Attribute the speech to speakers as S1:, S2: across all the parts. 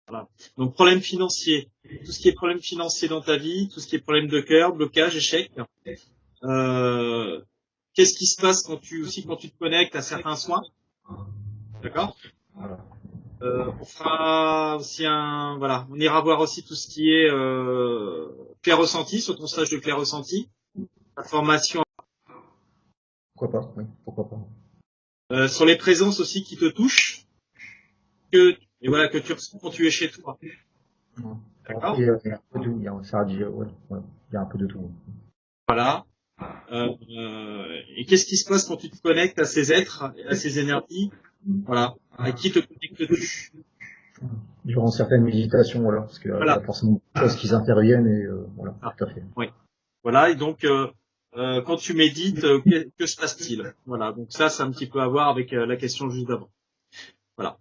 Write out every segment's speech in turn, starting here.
S1: Voilà. Donc problème financier, tout ce qui est problème financier dans ta vie, tout ce qui est problème de cœur, blocage, échec. Qu'est-ce qui se passe quand tu te connectes à certains soins, d'accord? On fera aussi on ira voir aussi tout ce qui est clair ressenti sur ton stage de clair ressenti, la formation
S2: Pourquoi pas, oui, pourquoi pas.
S1: sur les présences aussi qui te touchent, que tu ressens quand tu es chez toi. D'accord?
S2: Il y a un peu de tout, il y a un peu de tout.
S1: Voilà. Et qu'est-ce qui se passe quand tu te connectes à ces êtres, à ces énergies, voilà, à qui te connectes-tu?
S2: Durant certaines méditations, voilà, parce qu'il y a forcément des choses qui interviennent et voilà, tout à fait.
S1: Oui. Voilà, et donc quand tu médites, que se passe-t-il? Voilà, donc ça, c'est un petit peu à voir avec la question juste d'avant. Voilà.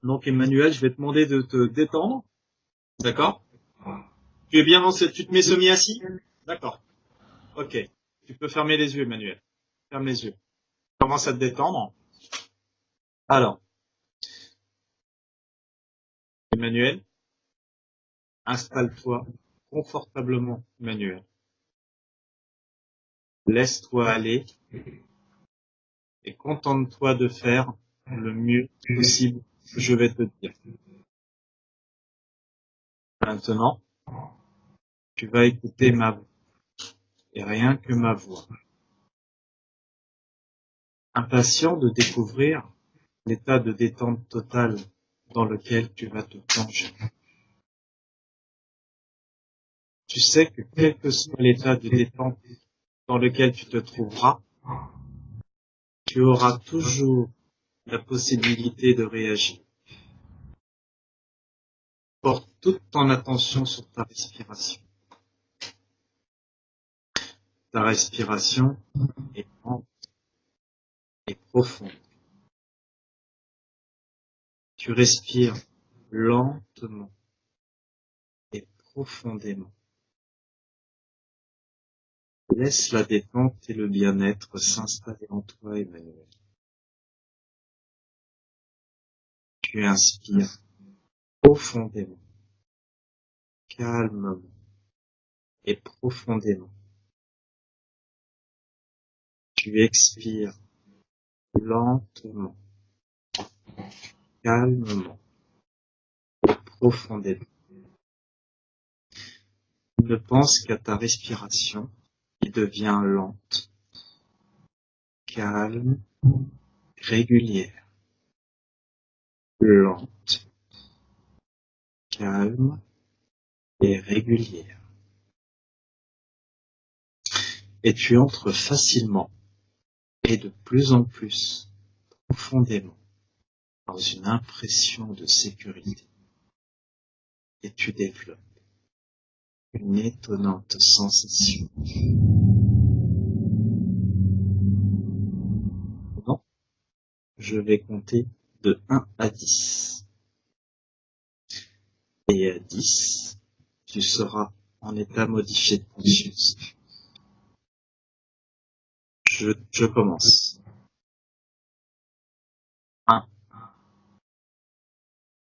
S1: Donc Emmanuel, je vais te demander de te détendre, d'accord? Tu es bien tu te mets semi-assis? D'accord. Ok. Tu peux fermer les yeux, Emmanuel. Ferme les yeux. Commence à te détendre. Alors, Emmanuel, installe-toi confortablement, Emmanuel. Laisse-toi aller et contente-toi de faire le mieux possible que je vais te dire. Maintenant, tu vas écouter ma voix et rien que ma voix. Impatient de découvrir l'état de détente totale dans lequel tu vas te plonger. Tu sais que quel que soit l'état de détente dans lequel tu te trouveras, tu auras toujours la possibilité de réagir. Porte toute ton attention sur ta respiration. Ta respiration est lente et profonde. Tu respires lentement et profondément. Laisse la détente et le bien-être s'installer en toi, Emmanuel. Tu inspires profondément, calmement et profondément. Tu expires lentement, calmement et profondément. Ne pense qu'à ta respiration qui devient lente, calme, régulière, lente, calme et régulière. Et tu entres facilement et de plus en plus profondément dans une impression de sécurité. Et tu développes une étonnante sensation. Non, je vais compter de 1 à 10. Et à 10, tu seras en état modifié de conscience. Je commence. 1.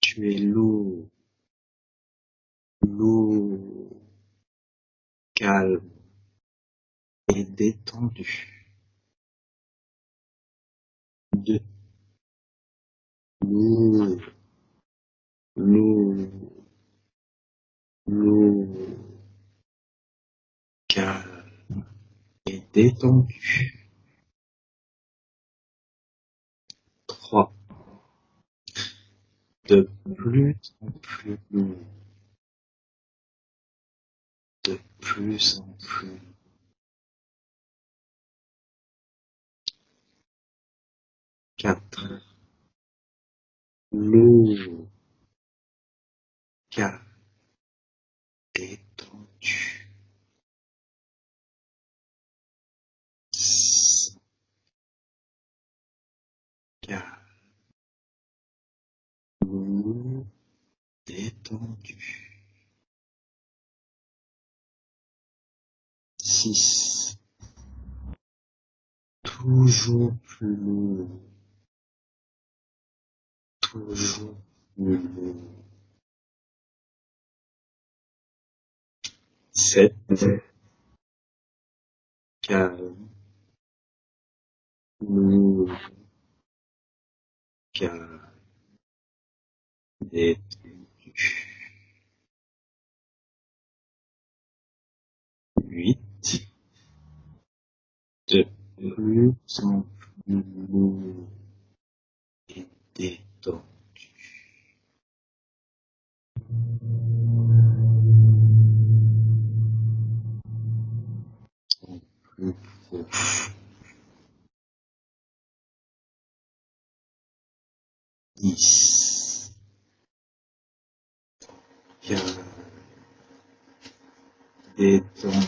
S1: Tu es lourd, calme et détendu. 2. Lourd, calme et détendu. 3. De plus en plus lourd. De plus en plus. 4. Lourd, calme, détendu. 5. Calme, lourd, détendu. 6. Toujours plus lourd. Toujours plus lourd. 7, calme, lourd, calme, détendu. 8, de plus en plus lourd et détendu. Plus profond. 10, calme, détendu,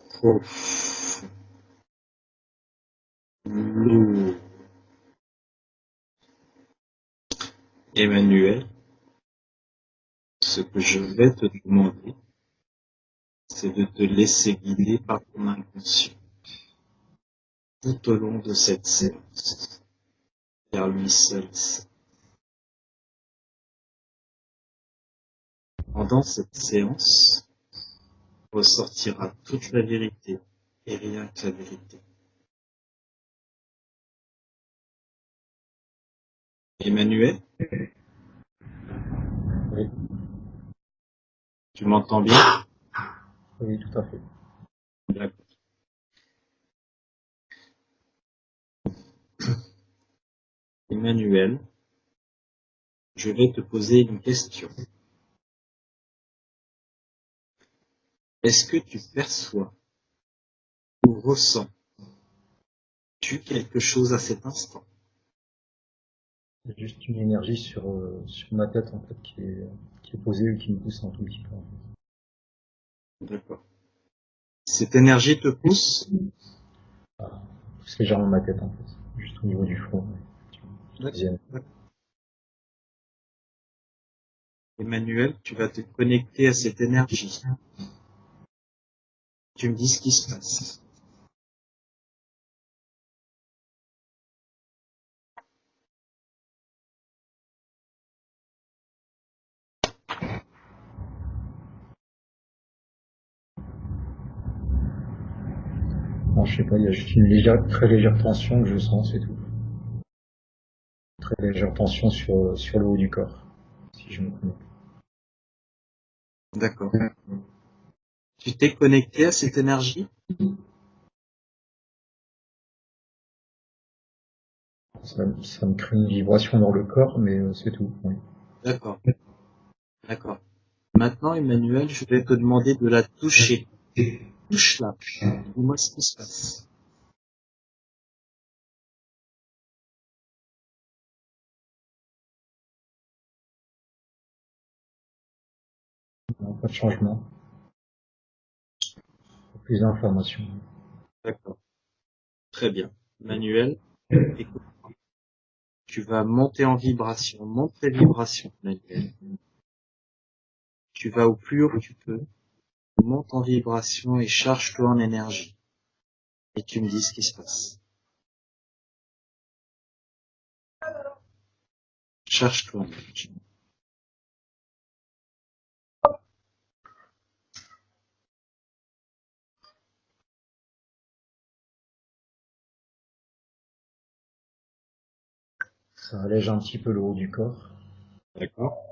S1: profond, lourd. Emmanuel, ce que je vais te demander, c'est de te laisser guider par ton inconscient tout au long de cette séance, car lui seul sait. Pendant cette séance, ressortira toute la vérité et rien que la vérité. Emmanuel,
S2: Oui,
S1: tu m'entends bien?
S2: oui, tout à fait.
S1: D'accord. Emmanuel, je vais te poser une question. Est-ce que tu perçois ou ressens-tu quelque chose à cet instant?
S2: Il y a juste une énergie sur ma tête, en fait, qui est posée et qui me pousse un tout petit peu, en fait.
S1: D'accord. Cette énergie te pousse?
S2: Voilà. Pousse légèrement ma tête, en fait. Juste au niveau du front. Deuxième.
S1: Emmanuel, tu vas te connecter à cette énergie. Tu me dis ce qui se passe.
S2: Non, je sais pas, il y a juste une très légère tension que je sens, c'est tout. Très légère tension sur le haut du corps, si je me connecte.
S1: D'accord. Tu t'es connecté à cette énergie?
S2: Ça me crée une vibration dans le corps, mais c'est tout. Oui.
S1: D'accord. D'accord. Maintenant, Emmanuel, je vais te demander de la toucher. Touche-la. Dis-moi ce qui se passe.
S2: Non, pas de changement. Plus d'informations.
S1: D'accord. Très bien. Emmanuel, écoute, tu vas monter en vibration. Monte tes vibrations, Emmanuel. Tu vas au plus haut que tu peux. Monte en vibration et charge-toi en énergie. Et tu me dis ce qui se passe. Charge-toi en énergie.
S2: Ça allège un petit peu le haut du corps.
S1: D'accord.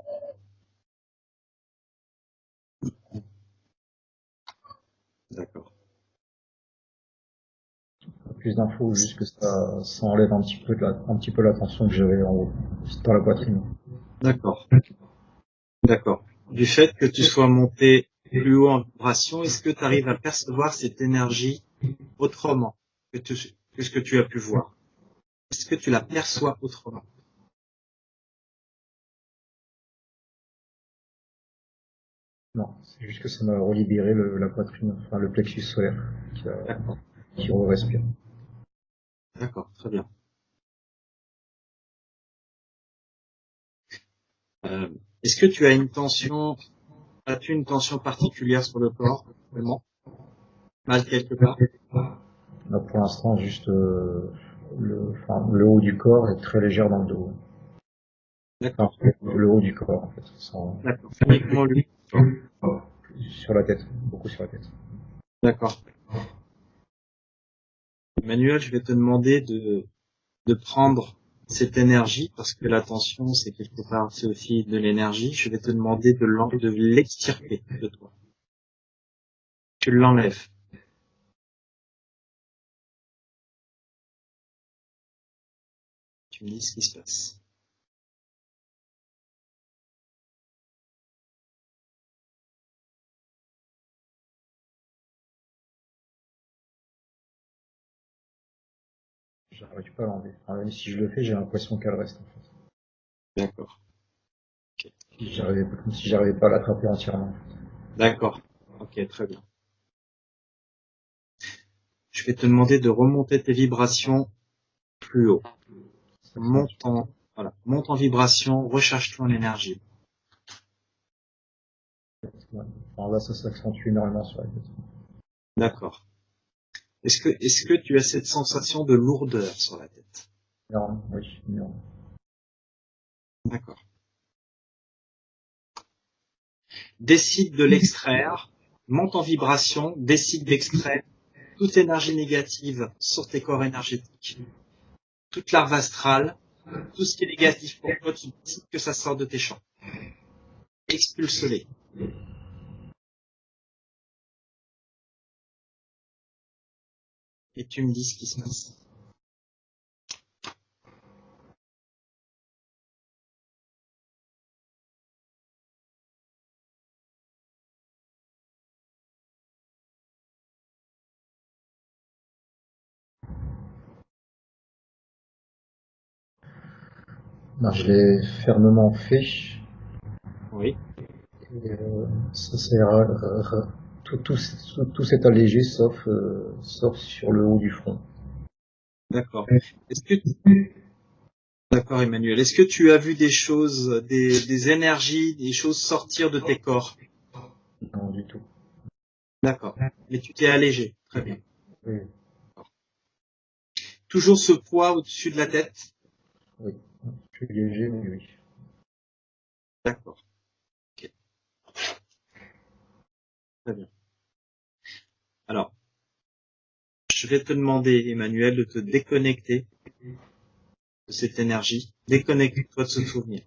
S1: D'accord.
S2: Plus d'infos, juste que ça enlève un petit peu la tension que j'avais en haut, dans la poitrine.
S1: D'accord. D'accord. Du fait que tu sois monté plus haut en vibration, est-ce que tu arrives à percevoir cette énergie autrement que ce que tu as pu voir? Est-ce que tu la perçois autrement?
S2: Non, c'est juste que ça m'a relibéré la poitrine, enfin le plexus solaire,
S1: D'accord.
S2: qui respire.
S1: D'accord. Très bien. Est-ce que tu as as-tu une tension particulière sur le corps? Vraiment? Mal quelque part?
S2: Là, pour l'instant, juste le haut du corps est très légère dans le dos.
S1: D'accord.
S2: Enfin, le haut du corps, en fait.
S1: D'accord. Uniquement lui.
S2: Sur la tête, beaucoup sur la tête.
S1: D'accord. Emmanuel, je vais te demander de prendre cette énergie, parce que l'attention, c'est quelque part, c'est aussi de l'énergie. Je vais te demander de l'extirper de toi. Tu l'enlèves. Tu me dis ce qui se passe.
S2: J'arrive pas à l'enlever. Enfin, même si je le fais, j'ai l'impression qu'elle reste, en fait.
S1: D'accord. Okay.
S2: Comme si j'arrivais pas à l'attraper entièrement.
S1: D'accord. Ok, très bien. Je vais te demander de remonter tes vibrations plus haut. Monte en vibration, recherche-toi en énergie.
S2: Ouais. Alors là, ça s'accentue énormément sur la tête.
S1: D'accord. Est-ce que tu as cette sensation de lourdeur sur la tête?
S2: Énorme, oui, énorme.
S1: D'accord. Décide de l'extraire, monte en vibration, décide d'extraire toute énergie négative sur tes corps énergétiques, toute larve astrale, tout ce qui est négatif pour toi, tu décides que ça sort de tes champs. Expulse-les. Et tu me dis ce qui se passe.
S2: Non, je l'ai fermement fait.
S1: Oui.
S2: Et, ça s'est tout s'est allégé sauf sur le haut du front.
S1: D'accord. D'accord, Emmanuel. Est-ce que tu as vu des choses, des énergies, des choses sortir de tes corps?
S2: Non, du tout.
S1: D'accord. Mais tu t'es allégé. Très bien.
S2: Oui.
S1: Toujours ce poids au-dessus de la tête?
S2: Oui. Je suis léger, mais oui.
S1: D'accord. Ok. Très bien. Alors, je vais te demander, Emmanuel, de te déconnecter de cette énergie. Déconnecte-toi de ce souvenir.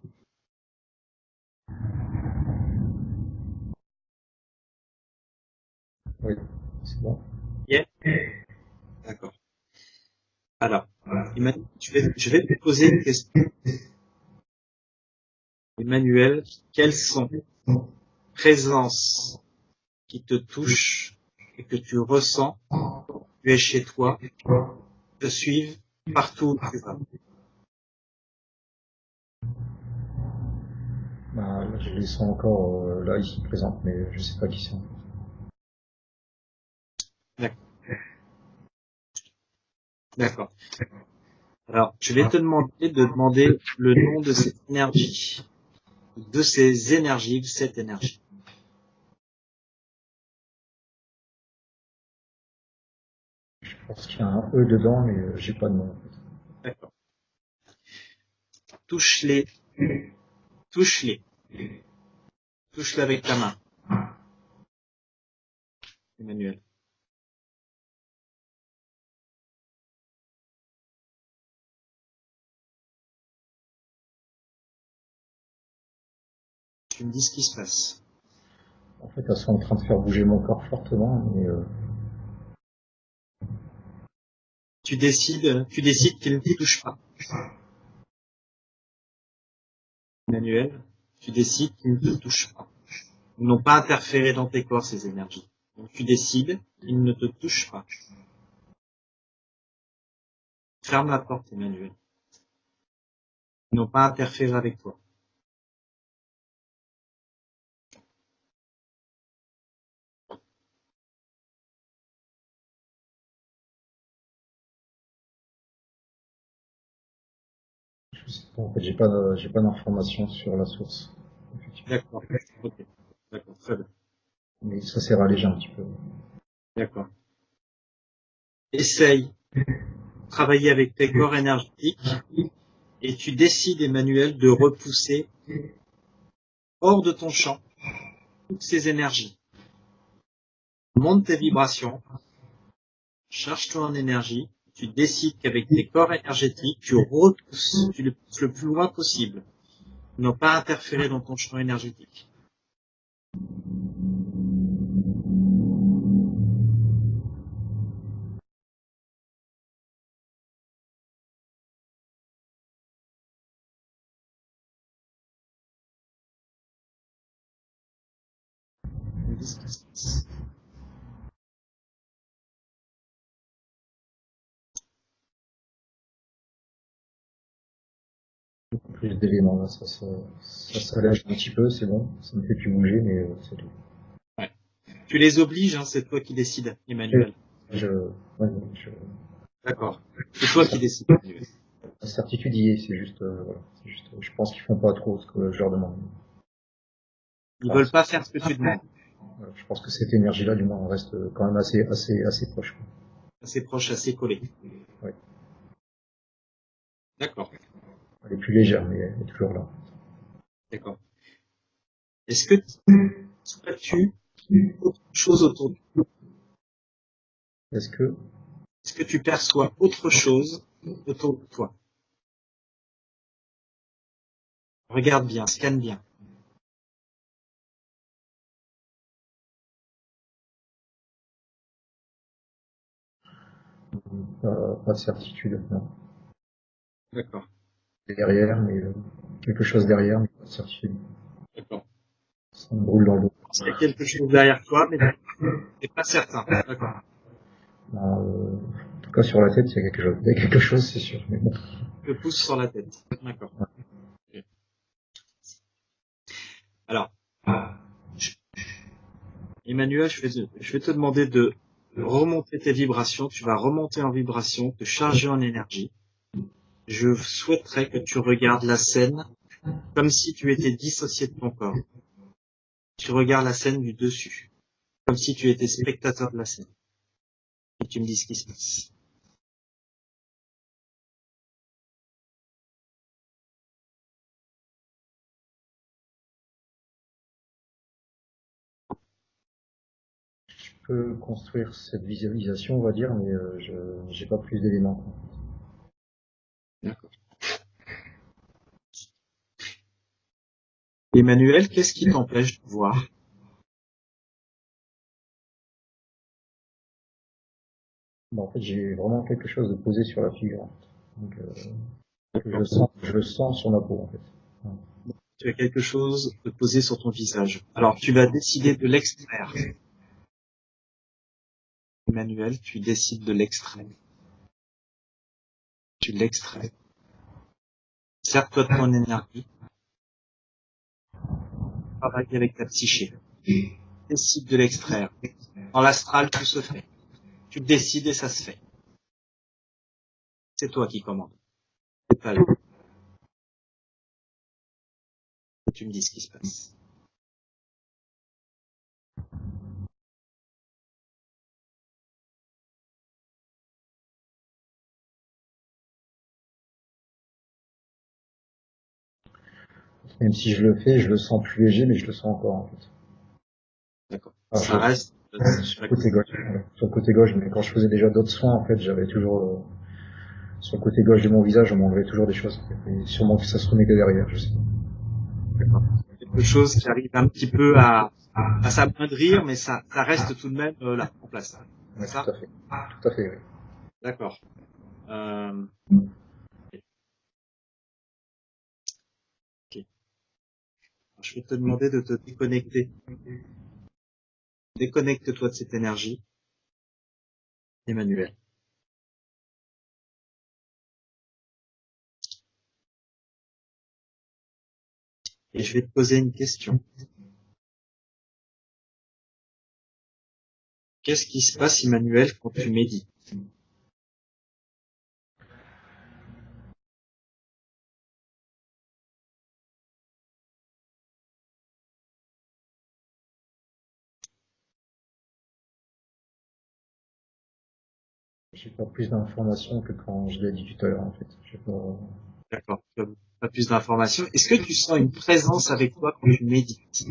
S2: Oui, c'est bon.
S1: Yeah. D'accord. Alors, Emmanuel, je vais te poser une question. Emmanuel, quelles sont les présences qui te touchent et que tu ressens, tu es chez toi, te suivent partout où tu vas?
S2: Bah, là, je les sens encore là, ici présentes, mais je sais pas qui c'est.
S1: D'accord. D'accord. Alors, je vais te demander de demander le nom de cette énergie, de ces énergies, de cette énergie.
S2: Je pense qu'il y a un E dedans, mais j'ai pas de nom. En fait.
S1: D'accord. Touche-les, touche-les. Touche-les avec ta main, Emmanuel. Tu me dis ce qui se passe.
S2: En fait, elles sont en train de faire bouger mon corps fortement, mais
S1: Tu décides qu'ils ne te touchent pas. Emmanuel, tu décides qu'ils ne te touchent pas. Ils n'ont pas interféré dans tes corps, ces énergies. Donc tu décides qu'ils ne te touchent pas. Ferme la porte, Emmanuel. Ils n'ont pas interféré avec toi.
S2: je sais pas. En fait, j'ai pas d'informations sur la source.
S1: D'accord. Ok. D'accord, très bien.
S2: Mais ça s'est rallégé un petit peu.
S1: D'accord. Essaye de travailler avec tes corps énergétiques et tu décides, Emmanuel, de repousser hors de ton champ toutes ces énergies. Monte tes vibrations, charge-toi en énergie, tu décides qu'avec tes corps énergétiques, tu repousses, tu les pousses le plus loin possible, pour ne pas interférer dans ton champ énergétique.
S2: Plus d'éléments, là, ça s'allège un petit peu, c'est bon, ça me fait plus bouger, mais c'est tout.
S1: Ouais. Tu les obliges, hein, c'est toi qui décides, Emmanuel. D'accord. C'est toi qui décides, Emmanuel.
S2: La certitude y est, c'est juste, voilà. C'est juste, je pense qu'ils font pas trop ce que je leur demande.
S1: Ils veulent pas faire ce que tu demandes.
S2: Voilà, je pense que cette énergie-là, du moins, reste quand même assez proche. Quoi.
S1: Assez proche, assez collé.
S2: Oui.
S1: D'accord.
S2: Elle est plus légère, mais elle est toujours là.
S1: D'accord. Est-ce que tu autre chose autour de toi?
S2: Est-ce que
S1: tu perçois autre chose autour de toi? Regarde bien, scanne bien.
S2: pas de certitude, non.
S1: D'accord.
S2: Derrière, mais quelque chose derrière, mais pas de certitude.
S1: D'accord.
S2: Ça me brûle dans le dos.
S1: Il y a quelque chose derrière toi, mais t'es pas certain. D'accord.
S2: En tout cas, sur la tête, il y a quelque chose. Il y a quelque chose, c'est sûr. Mais bon.
S1: Je pousse sur la tête. D'accord. Okay. Alors, Emmanuel, je vais te demander de remonter tes vibrations. Tu vas remonter en vibration, te charger en énergie. Je souhaiterais que tu regardes la scène comme si tu étais dissocié de ton corps. Tu regardes la scène du dessus, comme si tu étais spectateur de la scène. Et tu me dis ce qui se passe.
S2: Je peux construire cette visualisation, on va dire, mais je n'ai pas plus d'éléments.
S1: D'accord. Emmanuel, qu'est-ce qui t'empêche de voir?
S2: Bon, en fait, j'ai vraiment quelque chose de posé sur la figure. Donc, je le sens sur ma peau, en fait. Ouais.
S1: Tu as quelque chose de posé sur ton visage. Alors, tu vas décider de l'extraire. Emmanuel, tu décides de l'extraire. Tu l'extrais. Sers-toi de ton énergie. Travaille avec ta psyché. Décide de l'extraire. Dans l'astral, tout se fait. Tu décides et ça se fait. C'est toi qui commandes. C'est pas lui. Et tu me dis ce qui se passe.
S2: Même si je le fais, je le sens plus léger, mais je le sens encore, en fait.
S1: D'accord.
S2: Alors,
S1: Ça reste
S2: sur le côté gauche. Sur le côté gauche, mais quand je faisais déjà d'autres soins, en fait, j'avais toujours, sur le côté gauche de mon visage, on m'enlevait toujours des choses. Et sûrement que ça se remettait derrière, je sais pas.
S1: D'accord. Quelque chose qui arrive un petit peu à s'amoindrir, mais ça reste tout de même là, en place.
S2: Ouais,
S1: Ça
S2: tout à fait. Tout à fait, oui.
S1: D'accord. Okay. Je vais te demander de te déconnecter. Déconnecte-toi de cette énergie, Emmanuel. Et je vais te poser une question. Qu'est-ce qui se passe, Emmanuel, quand tu médites?
S2: J'ai pas plus d'informations que quand je l'ai dit tout à l'heure, en fait. J'ai pas...
S1: D'accord. Tu as pas plus d'informations. Est-ce que tu sens une présence avec toi quand tu médites?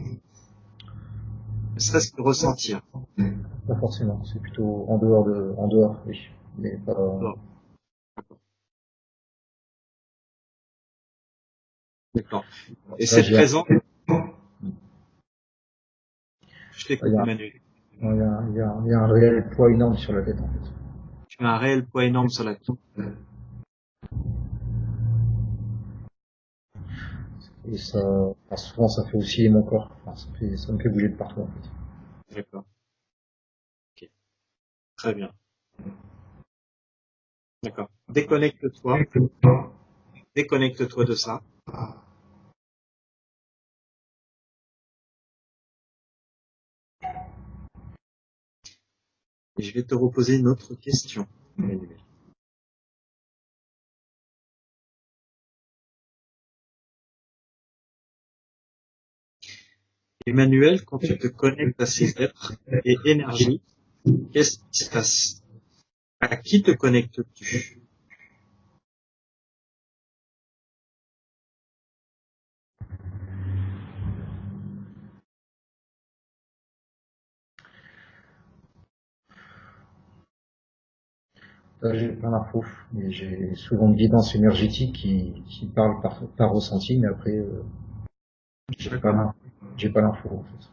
S1: Ne serait-ce que ressentir.
S2: Pas forcément, c'est plutôt en dehors, oui. Mais pas,
S1: D'accord. Et
S2: là,
S1: cette présence, je t'écoute, Emmanuel.
S2: il y a un réel poids énorme sur la tête, en fait.
S1: Tu as un réel poids énorme sur la tête.
S2: Et ça, enfin, souvent, ça fait osciller mon corps. Enfin, ça me fait bouger de partout, en fait.
S1: D'accord. Ok. Très bien. D'accord. Déconnecte-toi. Déconnecte-toi de ça. Et je vais te reposer une autre question, Emmanuel. Emmanuel, quand tu te connectes à ces êtres et énergies, qu'est-ce qui se passe? À qui te connectes-tu?
S2: Là, j'ai plein d'infos, mais j'ai souvent une guidance énergétique qui parle par ressenti, mais après, j'ai pas l'info, en fait.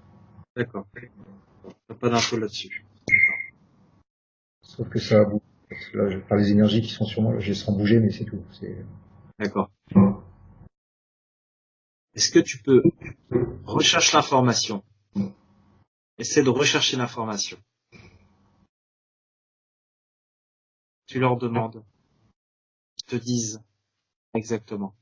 S1: D'accord. T'as pas d'infos là-dessus.
S2: Sauf que ça a bougé. Là, je parle des énergies qui sont sur moi, je les sens bouger, mais c'est tout.
S1: D'accord. Est-ce que tu peux rechercher l'information? Essaie de rechercher l'information. Tu leur demandes. Ils te disent exactement.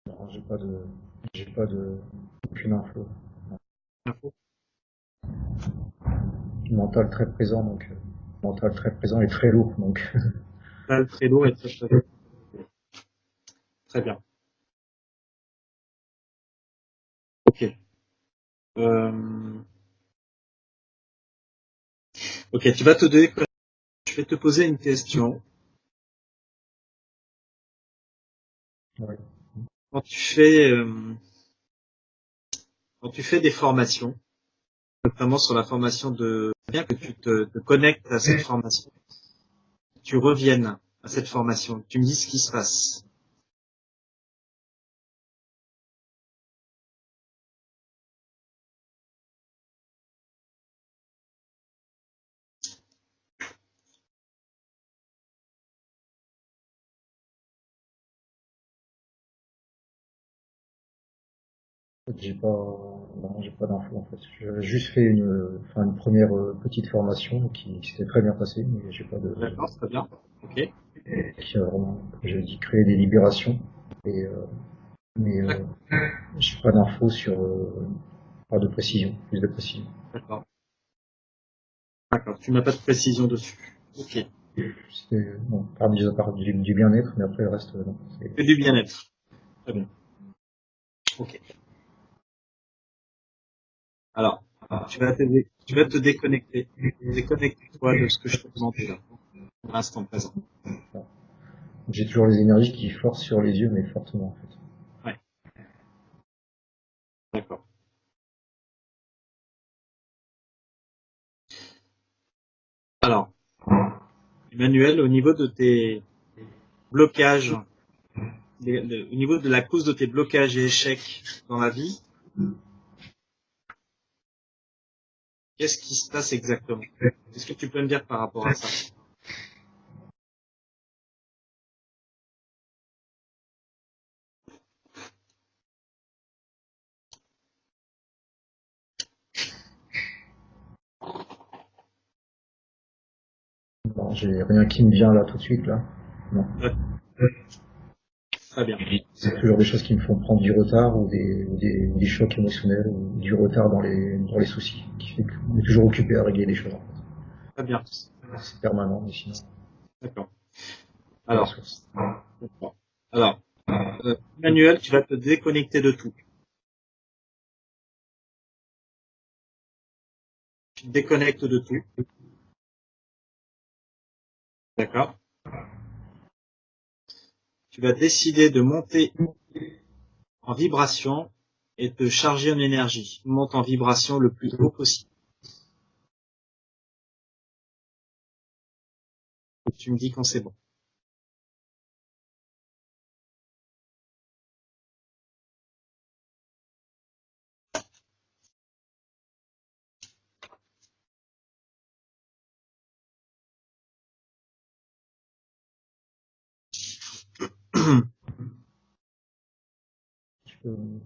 S2: Non, j'ai pas de, aucune info.
S1: Info.
S2: Mental très présent, donc, mental très présent et très lourd, donc.
S1: Là, le très lourd et très très lourd. Très bien. Ok. Ok, tu vas te donner. Je vais te poser une question.
S2: Ouais.
S1: Quand tu fais, quand tu fais des formations, notamment sur la formation de, bien que tu te connectes à cette formation, tu reviennes à cette formation, tu me dis ce qui se passe.
S2: En fait, j'ai pas d'infos, en fait. J'ai juste fait une première petite formation qui s'était très bien passée, mais j'ai pas de,
S1: D'accord, très bien. Ok.
S2: qui a vraiment, comme j'ai dit, créé des libérations. Et, mais, j'ai pas d'infos sur, pas de précision, plus de précision.
S1: D'accord. D'accord. Tu n'as pas de précision dessus. Ok.
S2: C'est, bon, par du bien-être, mais après le reste, non.
S1: Que du bien-être. Très bien. Ok. Alors, tu vas te déconnecter. Déconnecte-toi de ce que je te demande là, pour l'instant présent.
S2: J'ai toujours les énergies qui forcent sur les yeux, mais fortement, en fait.
S1: Ouais. D'accord. Alors, Emmanuel, au niveau de tes blocages, au niveau de la cause de tes blocages et échecs dans la vie, qu'est-ce qui se passe exactement? Qu'est-ce que tu peux me dire par rapport à ça?
S2: Non, j'ai rien qui me vient là tout de suite, là. Non.
S1: Ouais. Très bien.
S2: C'est toujours des choses qui me font prendre du retard ou des chocs émotionnels ou du retard dans les soucis, qui fait qu'on est toujours occupé à régler des choses, en fait.
S1: Très bien.
S2: C'est permanent, mais sinon,
S1: D'accord.
S2: à la
S1: Alors,
S2: source.
S1: d'accord. Alors, Emmanuel, tu vas te déconnecter de tout. Tu te déconnectes de tout. D'accord? Tu vas décider de monter en vibration et de charger en énergie. Monte en vibration le plus haut possible. Et tu me dis quand c'est bon.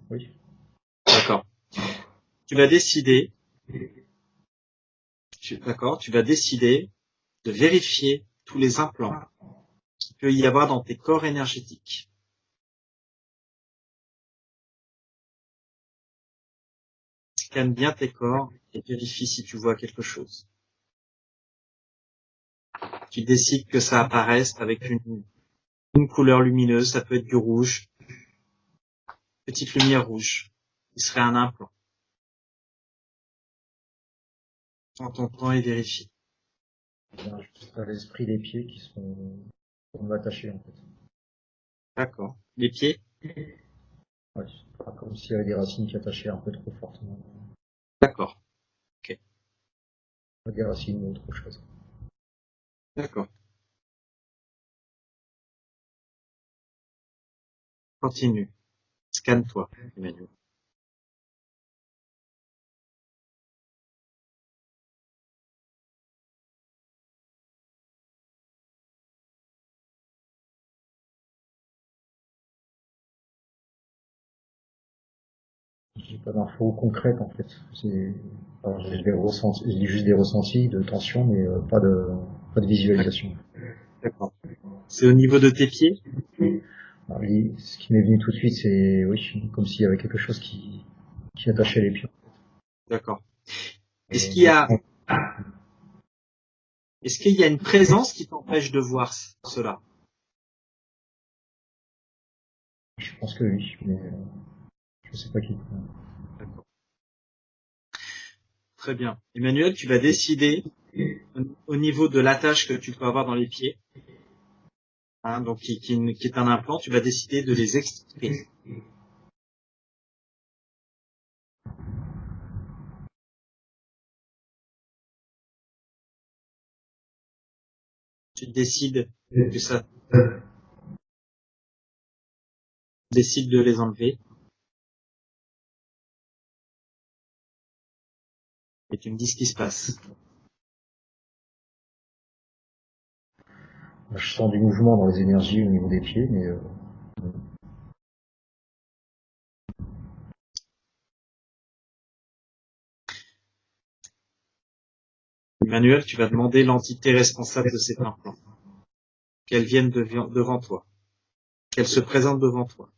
S2: Oui.
S1: D'accord. Tu vas décider, d'accord, tu vas décider de vérifier tous les implants qu'il peut y avoir dans tes corps énergétiques. Scanne bien tes corps et vérifie si tu vois quelque chose. Tu décides que ça apparaisse avec une couleur lumineuse, ça peut être du rouge, petite lumière rouge, qui serait un implant. Prends ton temps et vérifie.
S2: Juste à l'esprit les pieds qui sont attachés en fait.
S1: D'accord. Les pieds?
S2: Ouais, c'est pas comme s'il y avait des racines qui attachaient un peu trop fortement.
S1: D'accord. Ok.
S2: Pas des racines ou autre chose.
S1: D'accord. Continue. Scanne-toi, Emmanuel.
S2: J'ai pas d'infos concrètes en fait. J'ai juste des ressentis de tension, mais pas de visualisation.
S1: D'accord. C'est au niveau de tes pieds?
S2: Alors, ce qui m'est venu tout de suite, c'est oui, comme s'il y avait quelque chose qui attachait les pieds.
S1: D'accord. Est-ce qu'il y a une présence qui t'empêche de voir cela?
S2: Je pense que oui, mais je sais pas qui.
S1: D'accord. Très bien. Emmanuel, tu vas décider au niveau de l'attache que tu peux avoir dans les pieds, hein, donc qui est un implant, tu vas décider de les extirper. Tu décides que ça décide de les enlever et tu me dis ce qui se passe.
S2: Je sens du mouvement dans les énergies au niveau des pieds, mais
S1: Emmanuel, tu vas demander l'entité responsable de cet implant, qu'elle vienne devant toi, qu'elle se présente devant toi.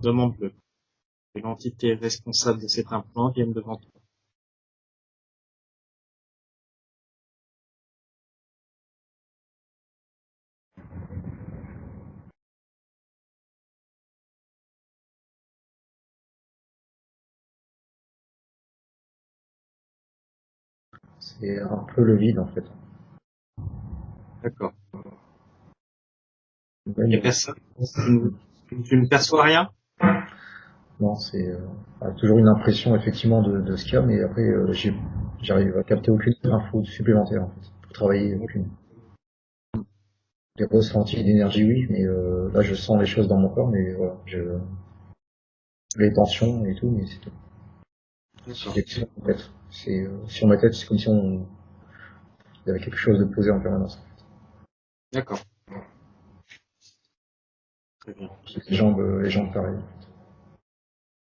S1: Demande-le. Que l'entité responsable de cet implant vienne devant toi.
S2: c'est un peu le vide en fait.
S1: D'accord. Il n'y a
S2: Même,
S1: personne. Tu ne perçois rien?
S2: non, toujours une impression effectivement de ce qu'il y a, mais après j'arrive à capter aucune info supplémentaire en fait, pour travailler aucune. Des ressentis d'énergie oui, mais là je sens les choses dans mon corps, mais voilà, les tensions et tout, mais c'est tout.
S1: D'accord.
S2: C'est en fait. Sur ma tête, c'est comme si il y avait quelque chose de posé en permanence.
S1: D'accord. Très bien.
S2: Les jambes pareilles.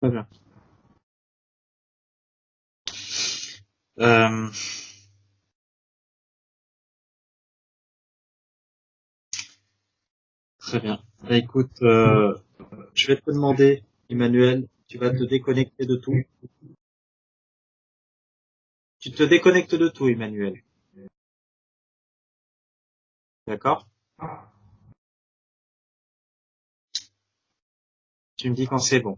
S1: Très bien. Euh, Très bien. Bah, écoute, je vais te demander, Emmanuel, tu vas te déconnecter de tout. Tu te déconnectes de tout, Emmanuel. D'accord? Tu me dis quand c'est bon.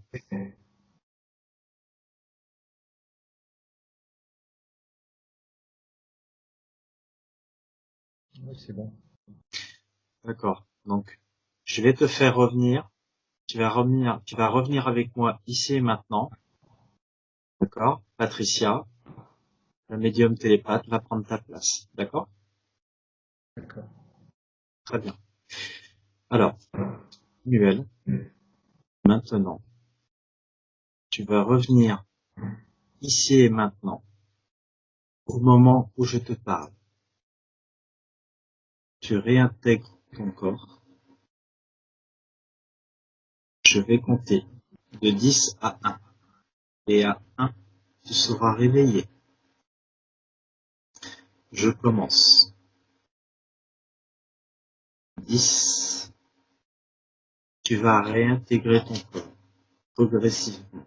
S2: Oui, c'est bon.
S1: D'accord. Donc, je vais te faire revenir. Tu vas revenir avec moi ici et maintenant. D'accord? Patricia, la médium télépathe, va prendre ta place. D'accord?
S2: D'accord.
S1: Très bien. Alors, Manuel, maintenant, tu vas revenir ici et maintenant, au moment où je te parle. Tu réintègres ton corps. Je vais compter de 10 à 1. Et à 1, tu seras réveillé. Je commence. 10. Tu vas réintégrer ton corps progressivement.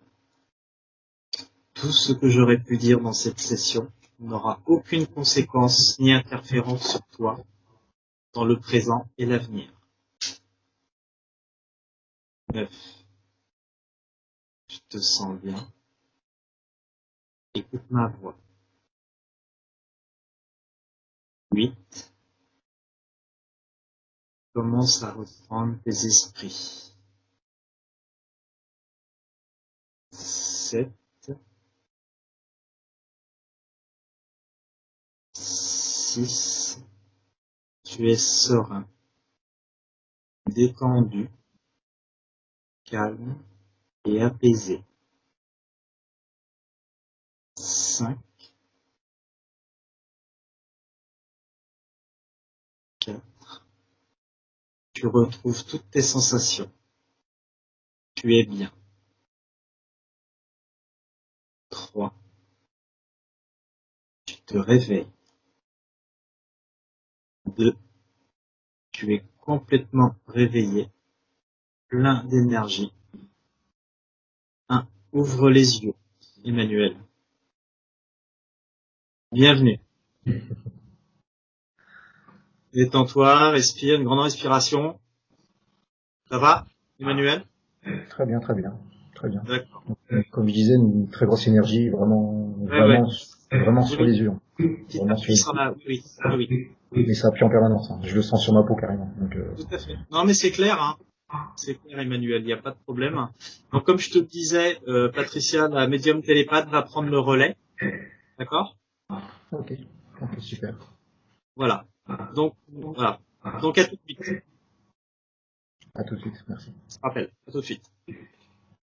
S1: Tout ce que j'aurais pu dire dans cette session n'aura aucune conséquence ni interférence sur toi dans le présent et l'avenir. 9. Tu te sens bien. Écoute ma voix. 8. Commence à reprendre tes esprits. 7. 6. Tu es serein, détendu, calme et apaisé. 5. 4. Tu retrouves toutes tes sensations. Tu es bien. 3. Tu te réveilles. 2. Tu es complètement réveillé, plein d'énergie. 1. Ouvre les yeux, Emmanuel. Bienvenue. Détends-toi, respire, une grande respiration. Ça va, Emmanuel?
S2: Très bien, très bien. Très bien.
S1: D'accord.
S2: Donc, comme je disais, une très grosse énergie, vraiment,
S1: Ouais.
S2: vraiment sur
S1: Oui,
S2: les yeux. Hein.
S1: qui
S2: Vraiment sur
S1: t'appuie
S2: les
S1: sur la... Oui.
S2: Et ça appuie en permanence. Hein. Je le sens sur ma peau carrément. Donc,
S1: Tout à fait. Non, mais c'est clair, hein. C'est clair, Emmanuel, il n'y a pas de problème. Donc, comme je te disais, Patricia, la médium télépathe, va prendre le relais. D'accord?
S2: ok, super.
S1: Voilà. Donc, voilà. Donc, à tout de suite.
S2: À tout de suite, merci.
S1: Je te rappelle. À tout de suite.